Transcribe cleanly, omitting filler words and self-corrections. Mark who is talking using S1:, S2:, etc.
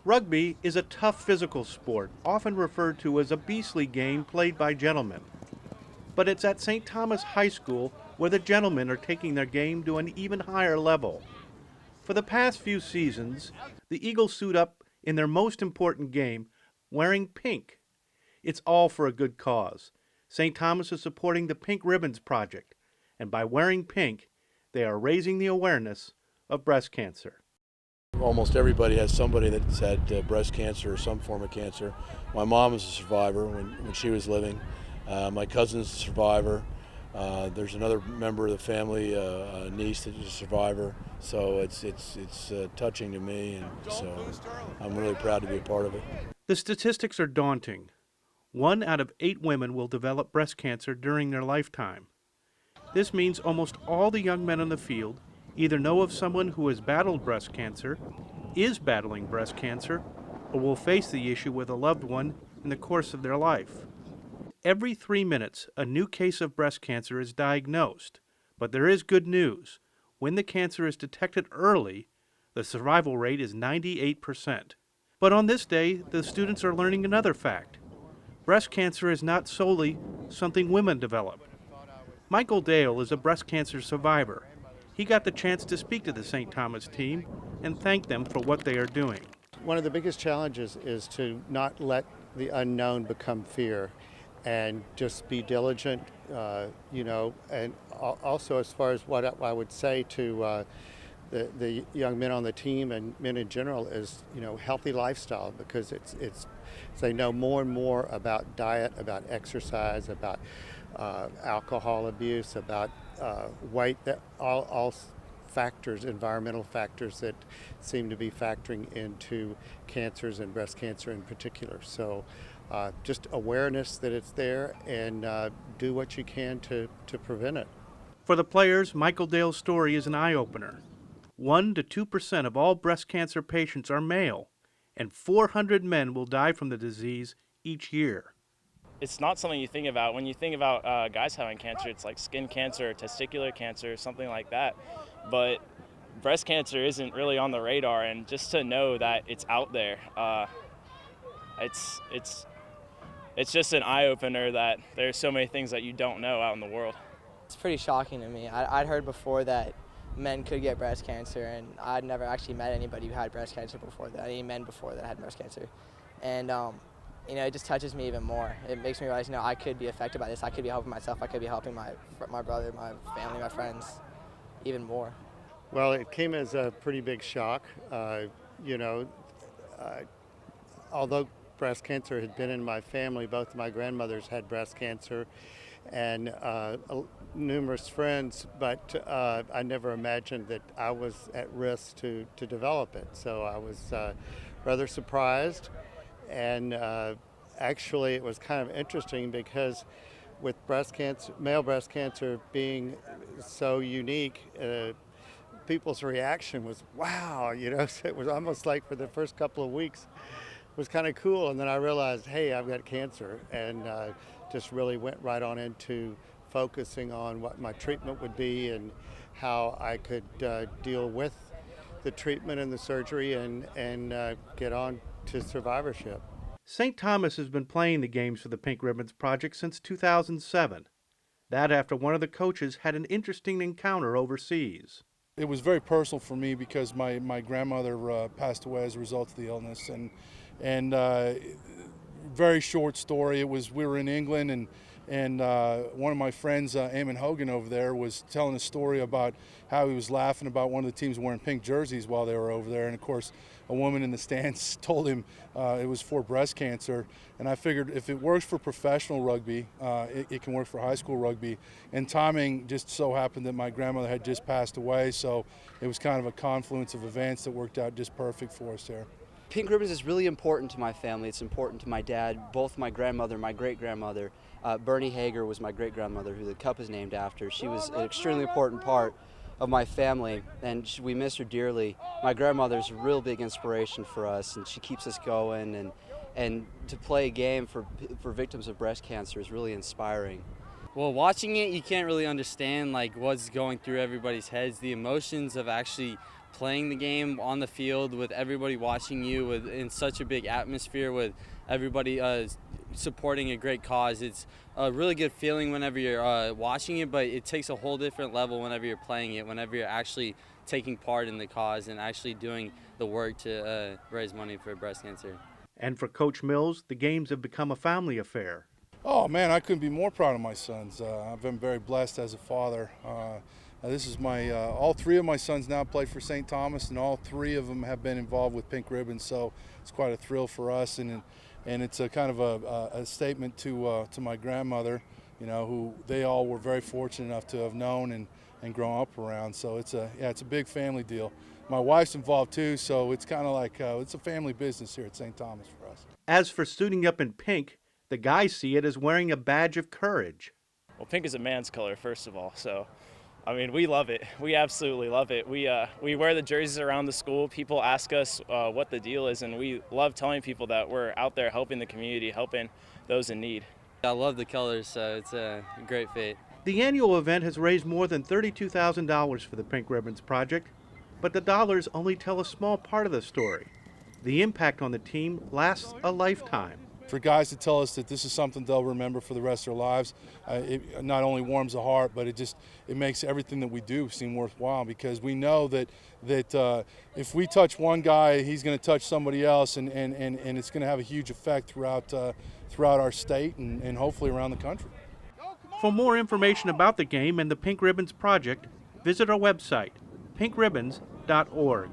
S1: Rugby is a tough physical sport, often referred to as a beastly game played by gentlemen. But it's at St. Thomas High School where the gentlemen are taking their game to an even higher level. For the past few seasons, the Eagles suit up in their most important game wearing pink. It's all for a good cause. St. Thomas is supporting the Pink Ribbons Project, and by wearing pink, they are raising the awareness of breast cancer.
S2: Almost everybody has somebody that's had breast cancer or some form of cancer. My mom was a survivor when she was living. My cousin's a survivor. There's another member of the family, a niece that is a survivor. So it's touching to me, and so I'm really proud to be a part of it.
S1: The statistics are daunting. 1 out of 8 women will develop breast cancer during their lifetime. This means almost all the young men on the field either know of someone who has battled breast cancer, is battling breast cancer, or will face the issue with a loved one in the course of their life. Every 3 minutes, a new case of breast cancer is diagnosed, but there is good news. When the cancer is detected early, the survival rate is 98%. But on this day, the students are learning another fact. Breast cancer is not solely something women develop. Michael Dale is a breast cancer survivor. He got the chance to speak to the St. Thomas team and thank them for what they are doing.
S3: One of the biggest challenges is to not let the unknown become fear and just be diligent, and also as far as what I would say to the young men on the team and men in general is, healthy lifestyle, because they know more and more about diet, about exercise, about alcohol abuse, about weight, that all factors, environmental factors that seem to be factoring into cancers and breast cancer in particular. So just awareness that it's there, and do what you can to prevent it.
S1: For the players, Michael Dale's story is an eye-opener. 1 to 2% of all breast cancer patients are male, and 400 men will die from the disease each year.
S4: It's not something you think about. When you think about guys having cancer, it's like skin cancer, testicular cancer, something like that. But breast cancer isn't really on the radar, and just to know that it's out there, it's just an eye-opener that there's so many things that you don't know out in the world.
S5: It's pretty shocking to me. I'd heard before that men could get breast cancer, and I'd never actually met anybody who had breast cancer before that, any men before that had breast cancer. And it just touches me even more. It makes me realize, I could be affected by this. I could be helping myself. I could be helping my brother, my family, my friends, even more.
S3: Well, it came as a pretty big shock. Although breast cancer had been in my family, both my grandmothers had breast cancer, and numerous friends, but I never imagined that I was at risk to develop it. So I was rather surprised. And actually, it was kind of interesting because with breast cancer, male breast cancer being so unique, people's reaction was, wow, so it was almost like for the first couple of weeks, it was kind of cool. And then I realized, hey, I've got cancer, and just really went right on into focusing on what my treatment would be and how I could deal with the treatment and the surgery and get on to survivorship.
S1: St. Thomas has been playing the games for the Pink Ribbons Project since 2007. That after one of the coaches had an interesting encounter overseas.
S6: It was very personal for me because my grandmother passed away as a result of the illness, and very short story. We were in England, and one of my friends, Eamon Hogan over there, was telling a story about how he was laughing about one of the teams wearing pink jerseys while they were over there. And of course, a woman in the stands told him it was for breast cancer. And I figured if it works for professional rugby, it can work for high school rugby. And timing just so happened that my grandmother had just passed away, so it was kind of a confluence of events that worked out just perfect for us there.
S7: Pink Ribbons is really important to my family. It's important to my dad, both my grandmother, my great-grandmother. Bernie Hager was my great-grandmother, who the cup is named after. She was an extremely important part of my family, and we miss her dearly. My grandmother's a real big inspiration for us, and she keeps us going, and to play a game for victims of breast cancer is really inspiring.
S8: Well, watching it, you can't really understand what's going through everybody's heads. The emotions of actually playing the game on the field with everybody watching you in such a big atmosphere with everybody supporting a great cause. It's a really good feeling whenever you're watching it, but it takes a whole different level whenever you're playing it, whenever you're actually taking part in the cause and actually doing the work to raise money for breast cancer.
S1: And for Coach Mills, the games have become a family affair.
S6: Oh man, I couldn't be more proud of my sons. I've been very blessed as a father. This is all three of my sons now play for St. Thomas, and all three of them have been involved with Pink Ribbons, so it's quite a thrill for us, and it's a kind of a statement to my grandmother, who they all were very fortunate enough to have known and grown up around. So it's a big family deal. My wife's involved too, so it's kind of like it's a family business here at St. Thomas for us.
S1: As for suiting up in pink, the guys see it as wearing a badge of courage.
S4: Well, pink is a man's color, first of all, so I mean, we love it. We absolutely love it. We wear the jerseys around the school. People ask us what the deal is, and we love telling people that we're out there helping the community, helping those in need.
S8: I love the colors, so it's a great fit.
S1: The annual event has raised more than $32,000 for the Pink Ribbons Project, but the dollars only tell a small part of the story. The impact on the team lasts a lifetime.
S6: For guys to tell us that this is something they'll remember for the rest of their lives, it not only warms the heart, but it makes everything that we do seem worthwhile, because we know that if we touch one guy, he's going to touch somebody else, and it's going to have a huge effect throughout our state and hopefully around the country.
S1: For more information about the game and the Pink Ribbons Project, visit our website, pinkribbons.org.